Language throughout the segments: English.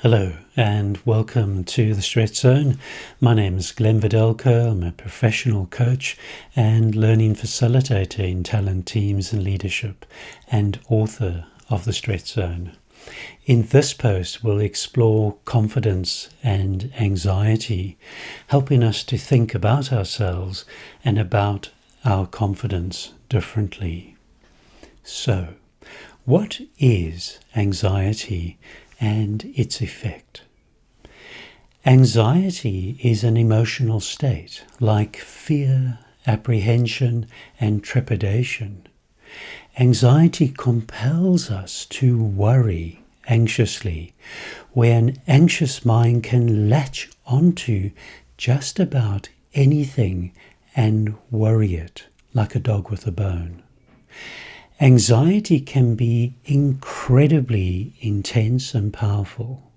Hello and welcome to the Stretch Zone. My name is Glenn Videlko. I'm a professional coach and learning facilitator in talent teams and leadership and author of the Stretch Zone. In this post, we'll explore confidence and anxiety, helping us to think about ourselves and about our confidence differently. So, what is anxiety and its effect? Anxiety is an emotional state like fear, apprehension, and trepidation. Anxiety compels us to worry anxiously, where an anxious mind can latch onto just about anything and worry it like a dog with a bone. Anxiety can be incredibly intense and powerful.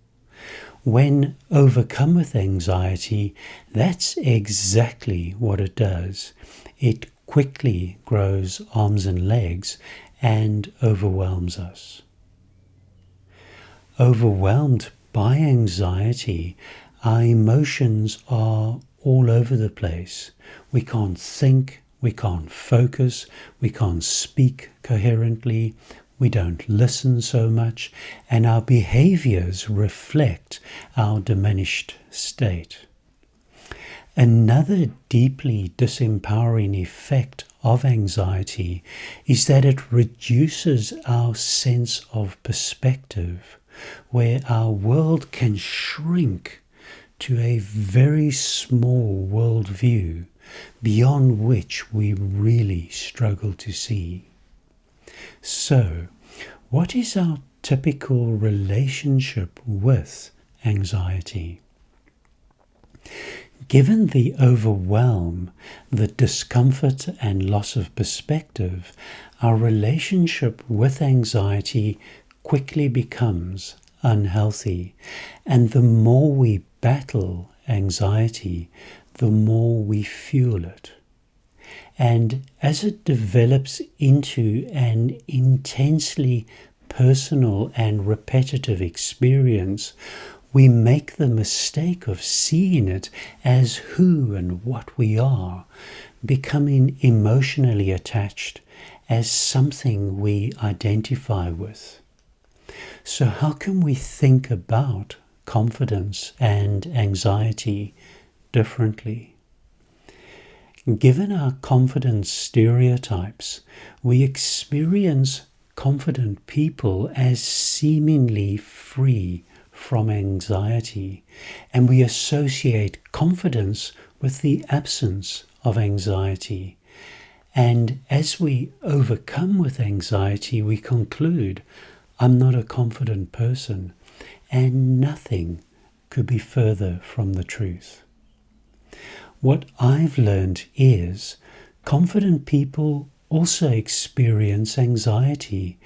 When overcome with anxiety, that's exactly what it does. It quickly grows arms and legs and overwhelms us. Overwhelmed by anxiety, our emotions are all over the place. We can't think. We can't focus, we can't speak coherently, we don't listen so much, and our behaviors reflect our diminished state. Another deeply disempowering effect of anxiety is that it reduces our sense of perspective, where our world can shrink to a very small worldview beyond which we really struggle to see. So, what is our typical relationship with anxiety? Given the overwhelm, the discomfort and loss of perspective, our relationship with anxiety quickly becomes unhealthy, and the more we battle anxiety, the more we fuel it. And as it develops into an intensely personal and repetitive experience, we make the mistake of seeing it as who and what we are, becoming emotionally attached as something we identify with. So how can we think about confidence and anxiety differently? Given our confidence stereotypes, we experience confident people as seemingly free from anxiety, and we associate confidence with the absence of anxiety. And as we overcome with anxiety, we conclude, I'm not a confident person, and nothing could be further from the truth. What I've learned is confident people also experience anxiety,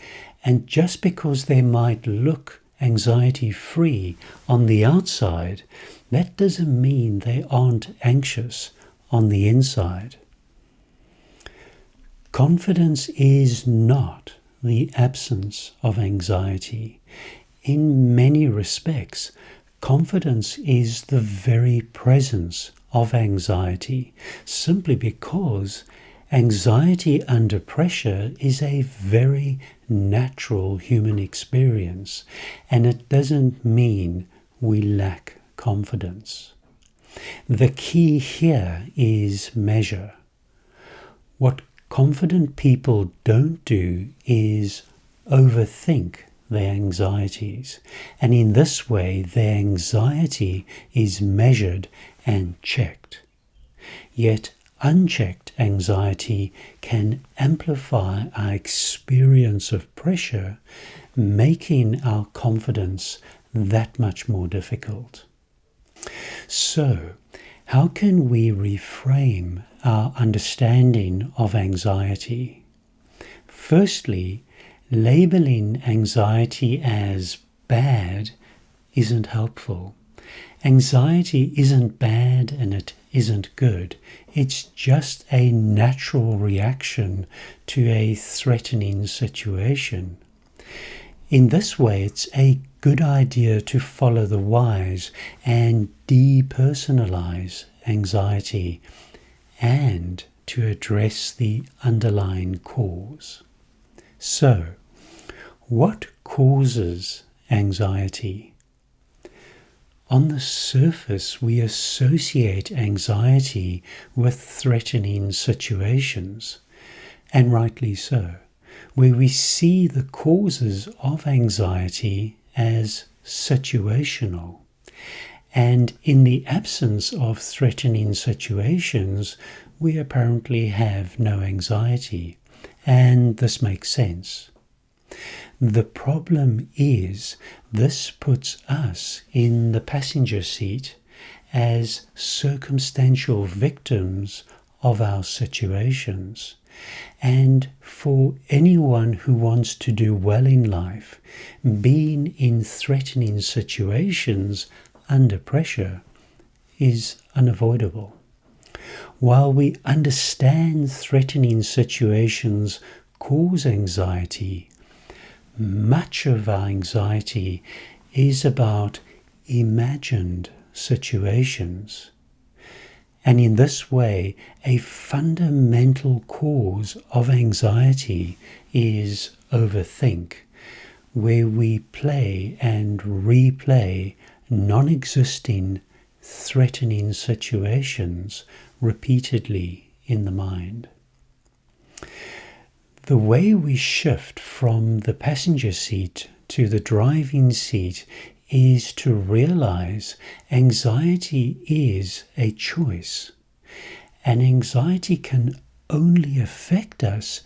and just because they might look anxiety-free on the outside, that doesn't mean they aren't anxious on the inside. Confidence is not the absence of anxiety. In many respects, confidence is the very presence of anxiety, simply because anxiety under pressure is a very natural human experience, and it doesn't mean we lack confidence. The key here is measure. What confident people don't do is overthink their anxieties, and in this way their anxiety is measured and checked. Yet unchecked anxiety can amplify our experience of pressure, making our confidence that much more difficult. So, how can we reframe our understanding of anxiety? Firstly, labeling anxiety as bad isn't helpful. Anxiety isn't bad and it isn't good. It's just a natural reaction to a threatening situation. In this way, it's a good idea to follow the whys and depersonalize anxiety and to address the underlying cause. So, what causes anxiety? On the surface, we associate anxiety with threatening situations, and rightly so, where we see the causes of anxiety as situational. And in the absence of threatening situations, we apparently have no anxiety, and this makes sense. The problem is this puts us in the passenger seat as circumstantial victims of our situations. And for anyone who wants to do well in life, being in threatening situations under pressure is unavoidable. While we understand threatening situations cause anxiety, much of our anxiety is about imagined situations. And in this way, a fundamental cause of anxiety is overthink, where we play and replay non-existing, threatening situations repeatedly in the mind. The way we shift from the passenger seat to the driving seat is to realize anxiety is a choice, and anxiety can only affect us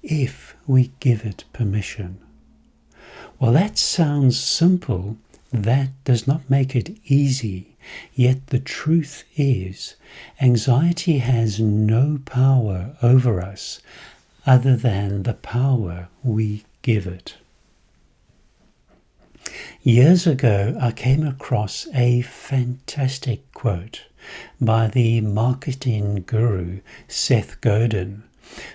if we give it permission. Well, that sounds simple. That does not make it easy. Yet the truth is, anxiety has no power over us other than the power we give it. Years ago, I came across a fantastic quote by the marketing guru Seth Godin,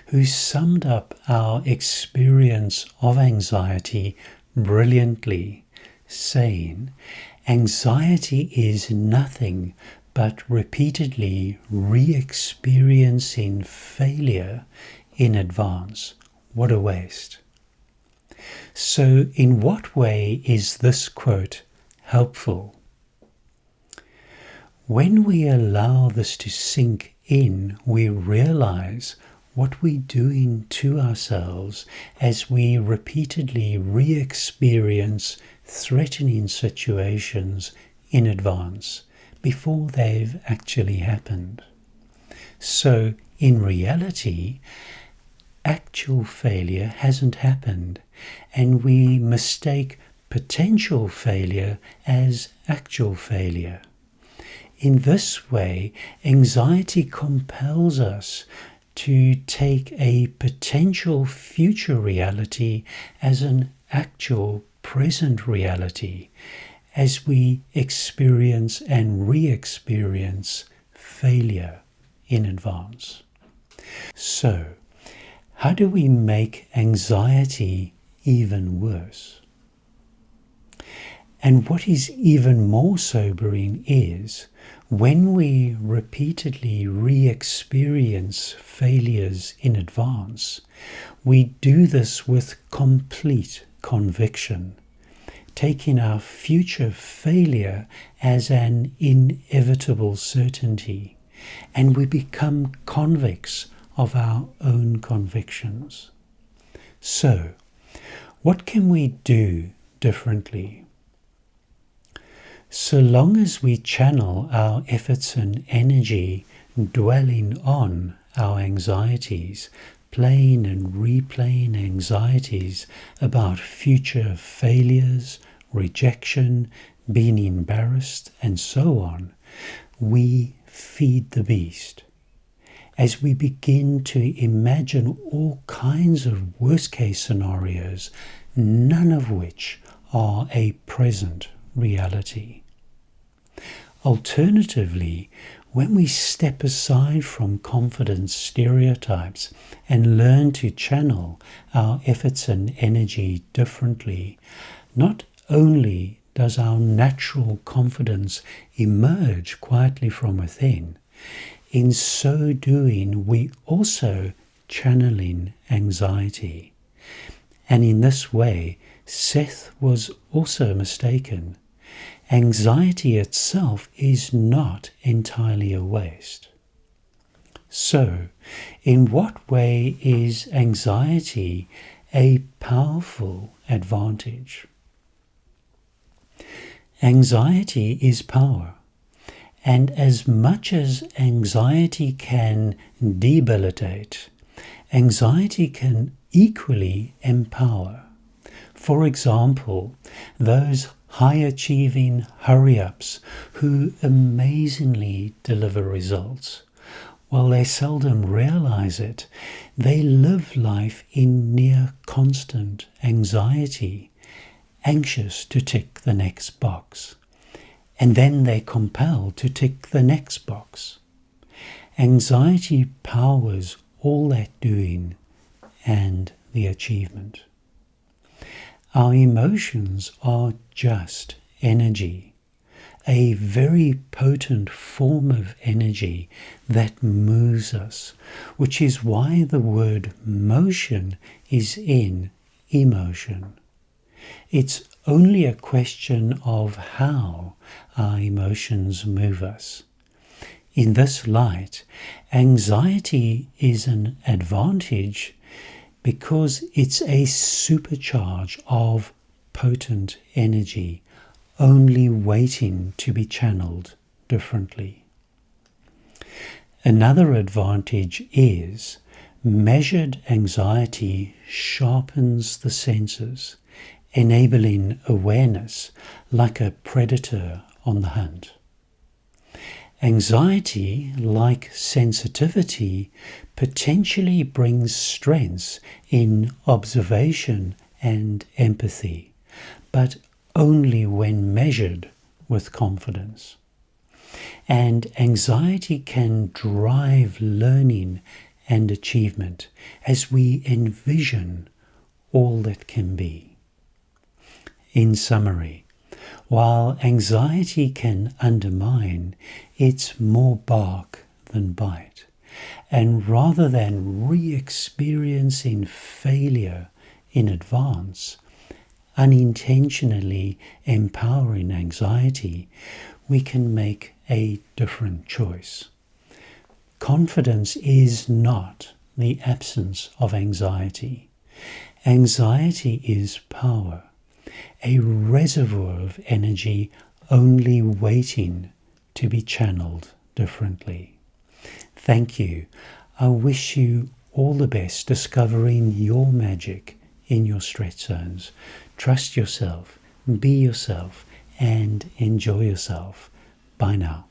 who summed up our experience of anxiety brilliantly, saying, "Anxiety is nothing but repeatedly re-experiencing failure in advance." What a waste. So, in what way is this quote helpful? When we allow this to sink in, we realize what we're doing to ourselves as we repeatedly re-experience threatening situations in advance, before they've actually happened. So, in reality, actual failure hasn't happened, and we mistake potential failure as actual failure. In this way, anxiety compels us to take a potential future reality as an actual present reality, as we experience and re-experience failure in advance. So, how do we make anxiety even worse? And what is even more sobering is, when we repeatedly re-experience failures in advance, we do this with complete conviction, taking our future failure as an inevitable certainty, and we become convicts of our own convictions. So, what can we do differently? So long as we channel our efforts and energy dwelling on our anxieties, playing and replaying anxieties about future failures, rejection, being embarrassed, and so on, we feed the beast. As we begin to imagine all kinds of worst-case scenarios, none of which are a present reality. Alternatively, when we step aside from confidence stereotypes and learn to channel our efforts and energy differently, not only does our natural confidence emerge quietly from within, in so doing we also channeling anxiety. And in this way, Seth was also mistaken. Anxiety itself is not entirely a waste. So, in what way is anxiety a powerful advantage? Anxiety is power, and as much as anxiety can debilitate, anxiety can equally empower. For example, those high-achieving hurry-ups who amazingly deliver results. While they seldom realize it, they live life in near constant anxiety, anxious to tick the next box. And then they're compelled to tick the next box. Anxiety powers all that doing and the achievement. Our emotions are just energy, a very potent form of energy that moves us, which is why the word motion is in emotion. It's only a question of how our emotions move us. In this light, anxiety is an advantage because it's a supercharge of potent energy, only waiting to be channeled differently. Another advantage is measured anxiety sharpens the senses, enabling awareness like a predator on the hunt. Anxiety, like sensitivity, potentially brings strengths in observation and empathy, but only when measured with confidence. And anxiety can drive learning and achievement as we envision all that can be. In summary, while anxiety can undermine, it's more bark than bite. And rather than re-experiencing failure in advance, unintentionally empowering anxiety, we can make a different choice. Confidence is not the absence of anxiety. Anxiety is power, a reservoir of energy only waiting to be channeled differently. Thank you. I wish you all the best discovering your magic in your stretch zones. Trust yourself, be yourself, and enjoy yourself. Bye now.